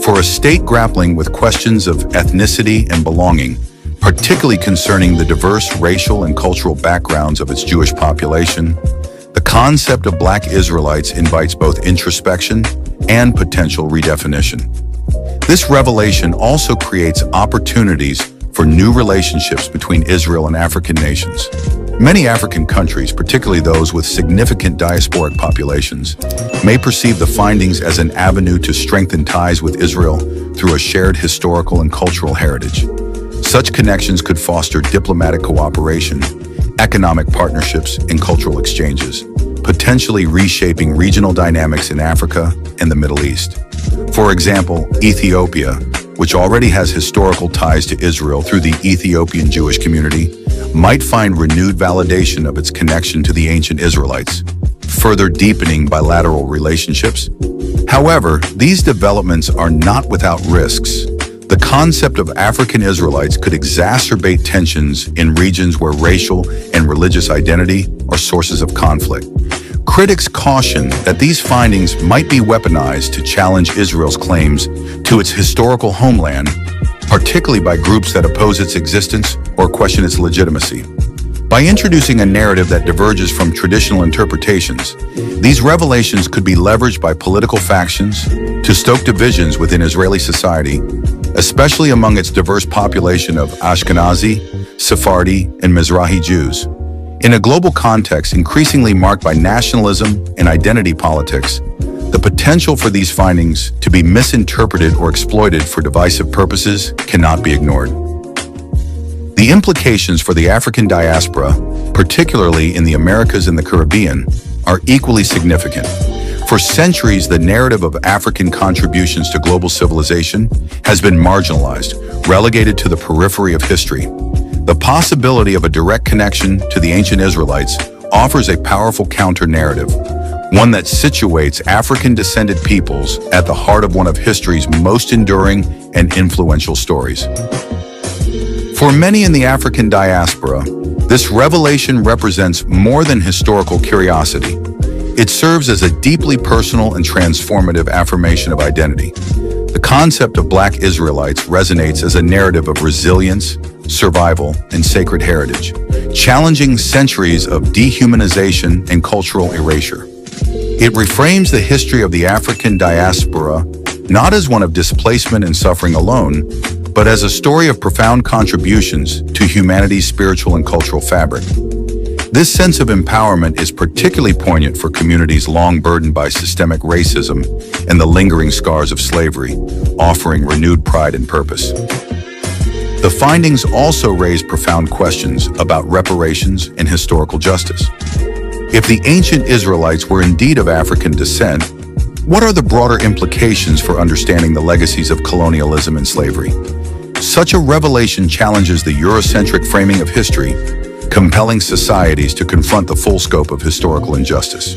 For a state grappling with questions of ethnicity and belonging, particularly concerning the diverse racial and cultural backgrounds of its Jewish population, the concept of Black Israelites invites both introspection and potential redefinition. This revelation also creates opportunities for new relationships between Israel and African nations. Many African countries, particularly those with significant diasporic populations, may perceive the findings as an avenue to strengthen ties with Israel through a shared historical and cultural heritage. Such connections could foster diplomatic cooperation, economic partnerships, and cultural exchanges, potentially reshaping regional dynamics in Africa and the Middle East. For example, Ethiopia, which already has historical ties to Israel through the Ethiopian Jewish community, might find renewed validation of its connection to the ancient Israelites, further deepening bilateral relationships. However, these developments are not without risks. The concept of African Israelites could exacerbate tensions in regions where racial and religious identity are sources of conflict. Critics caution that these findings might be weaponized to challenge Israel's claims to its historical homeland, particularly by groups that oppose its existence or question its legitimacy. By introducing a narrative that diverges from traditional interpretations, these revelations could be leveraged by political factions to stoke divisions within Israeli society, especially among its diverse population of Ashkenazi, Sephardi, and Mizrahi Jews. In a global context increasingly marked by nationalism and identity politics, the potential for these findings to be misinterpreted or exploited for divisive purposes cannot be ignored. The implications for the African diaspora, particularly in the Americas and the Caribbean, are equally significant. For centuries, the narrative of African contributions to global civilization has been marginalized, relegated to the periphery of history. The possibility of a direct connection to the ancient Israelites offers a powerful counter-narrative, one that situates African-descended peoples at the heart of one of history's most enduring and influential stories. For many in the African diaspora, this revelation represents more than historical curiosity. It serves as a deeply personal and transformative affirmation of identity. The concept of Black Israelites resonates as a narrative of resilience, survival, and sacred heritage, challenging centuries of dehumanization and cultural erasure. It reframes the history of the African diaspora not as one of displacement and suffering alone, but as a story of profound contributions to humanity's spiritual and cultural fabric. This sense of empowerment is particularly poignant for communities long burdened by systemic racism and the lingering scars of slavery, offering renewed pride and purpose. The findings also raise profound questions about reparations and historical justice. If the ancient Israelites were indeed of African descent, what are the broader implications for understanding the legacies of colonialism and slavery? Such a revelation challenges the Eurocentric framing of history, compelling societies to confront the full scope of historical injustice.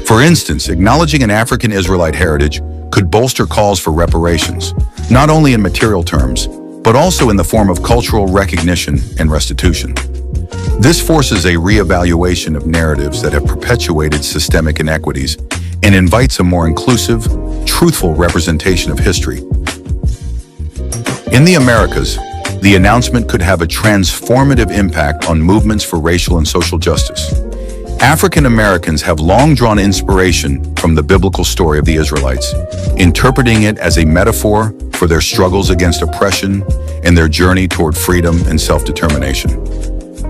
For instance, acknowledging an African Israelite heritage could bolster calls for reparations, not only in material terms, but also in the form of cultural recognition and restitution. This forces a reevaluation of narratives that have perpetuated systemic inequities and invites a more inclusive, truthful representation of history. In the Americas, the announcement could have a transformative impact on movements for racial and social justice. African Americans have long drawn inspiration from the biblical story of the Israelites, interpreting it as a metaphor for their struggles against oppression and their journey toward freedom and self-determination.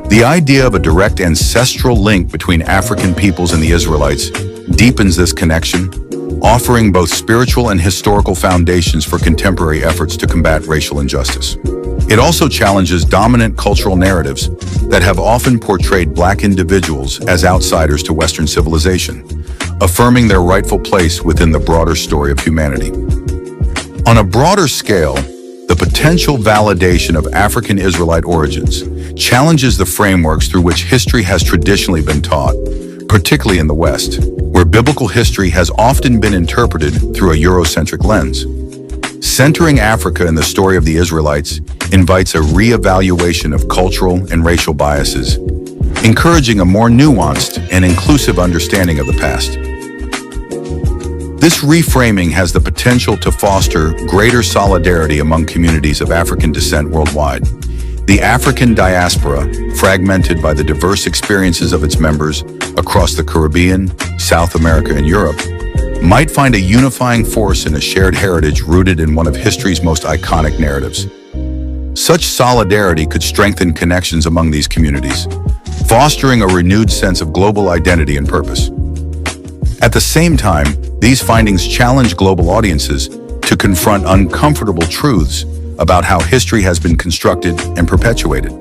The idea of a direct ancestral link between African peoples and the Israelites deepens this connection, offering both spiritual and historical foundations for contemporary efforts to combat racial injustice. It also challenges dominant cultural narratives that have often portrayed Black individuals as outsiders to Western civilization, affirming their rightful place within the broader story of humanity. On a broader scale, the potential validation of African Israelite origins challenges the frameworks through which history has traditionally been taught, particularly in the West, where biblical history has often been interpreted through a Eurocentric lens. Centering Africa in the story of the Israelites invites a re-evaluation of cultural and racial biases, encouraging a more nuanced and inclusive understanding of the past. This reframing has the potential to foster greater solidarity among communities of African descent worldwide. The African diaspora, fragmented by the diverse experiences of its members across the Caribbean, South America, and Europe, might find a unifying force in a shared heritage rooted in one of history's most iconic narratives. Such solidarity could strengthen connections among these communities, fostering a renewed sense of global identity and purpose. At the same time, these findings challenge global audiences to confront uncomfortable truths about how history has been constructed and perpetuated.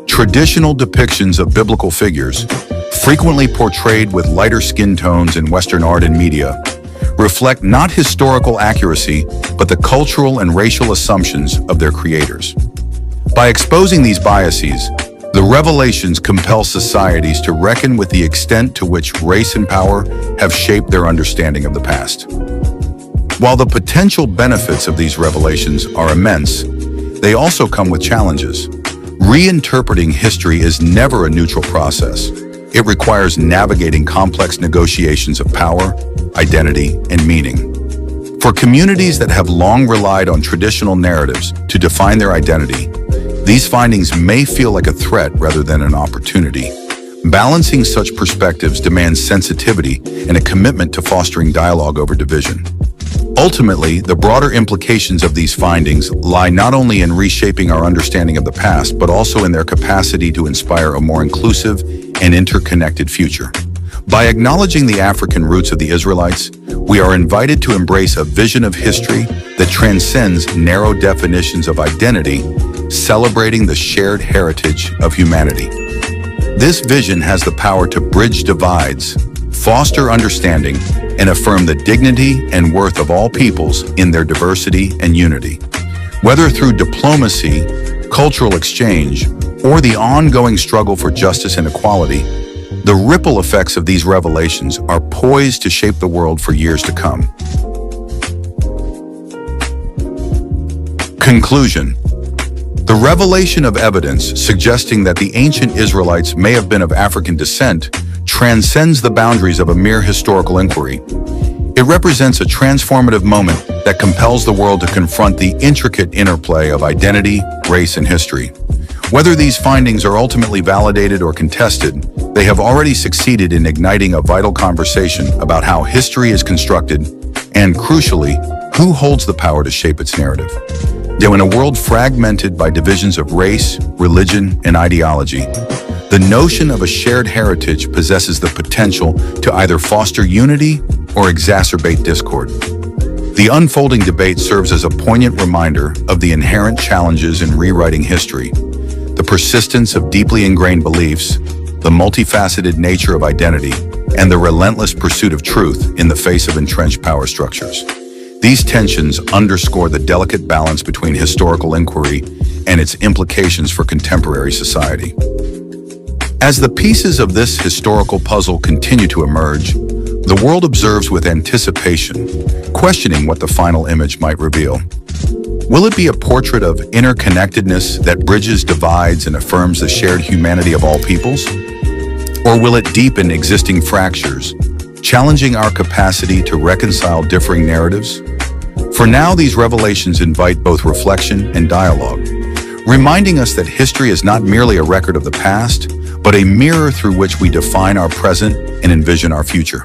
Traditional depictions of biblical figures, frequently portrayed with lighter skin tones in Western art and media, reflect not historical accuracy, but the cultural and racial assumptions of their creators. By exposing these biases, the revelations compel societies to reckon with the extent to which race and power have shaped their understanding of the past. While the potential benefits of these revelations are immense, they also come with challenges. Reinterpreting history is never a neutral process. It requires navigating complex negotiations of power, identity, and meaning. For communities that have long relied on traditional narratives to define their identity, these findings may feel like a threat rather than an opportunity. Balancing such perspectives demands sensitivity and a commitment to fostering dialogue over division. Ultimately, the broader implications of these findings lie not only in reshaping our understanding of the past, but also in their capacity to inspire a more inclusive and interconnected future. By acknowledging the African roots of the Israelites, we are invited to embrace a vision of history that transcends narrow definitions of identity, celebrating the shared heritage of humanity. This vision has the power to bridge divides, foster understanding, and affirm the dignity and worth of all peoples in their diversity and unity. Whether through diplomacy, cultural exchange, or the ongoing struggle for justice and equality, the ripple effects of these revelations are poised to shape the world for years to come. Conclusion. The revelation of evidence suggesting that the ancient Israelites may have been of African descent transcends the boundaries of a mere historical inquiry. It represents a transformative moment that compels the world to confront the intricate interplay of identity, race, and history. Whether these findings are ultimately validated or contested, they have already succeeded in igniting a vital conversation about how history is constructed and, crucially, who holds the power to shape its narrative. Though in a world fragmented by divisions of race, religion, and ideology, the notion of a shared heritage possesses the potential to either foster unity or exacerbate discord. The unfolding debate serves as a poignant reminder of the inherent challenges in rewriting history, the persistence of deeply ingrained beliefs, the multifaceted nature of identity, and the relentless pursuit of truth in the face of entrenched power structures. These tensions underscore the delicate balance between historical inquiry and its implications for contemporary society. As the pieces of this historical puzzle continue to emerge, the world observes with anticipation, questioning what the final image might reveal. Will it be a portrait of interconnectedness that bridges divides and affirms the shared humanity of all peoples? Or will it deepen existing fractures, challenging our capacity to reconcile differing narratives? For now, these revelations invite both reflection and dialogue, reminding us that history is not merely a record of the past, but a mirror through which we define our present and envision our future.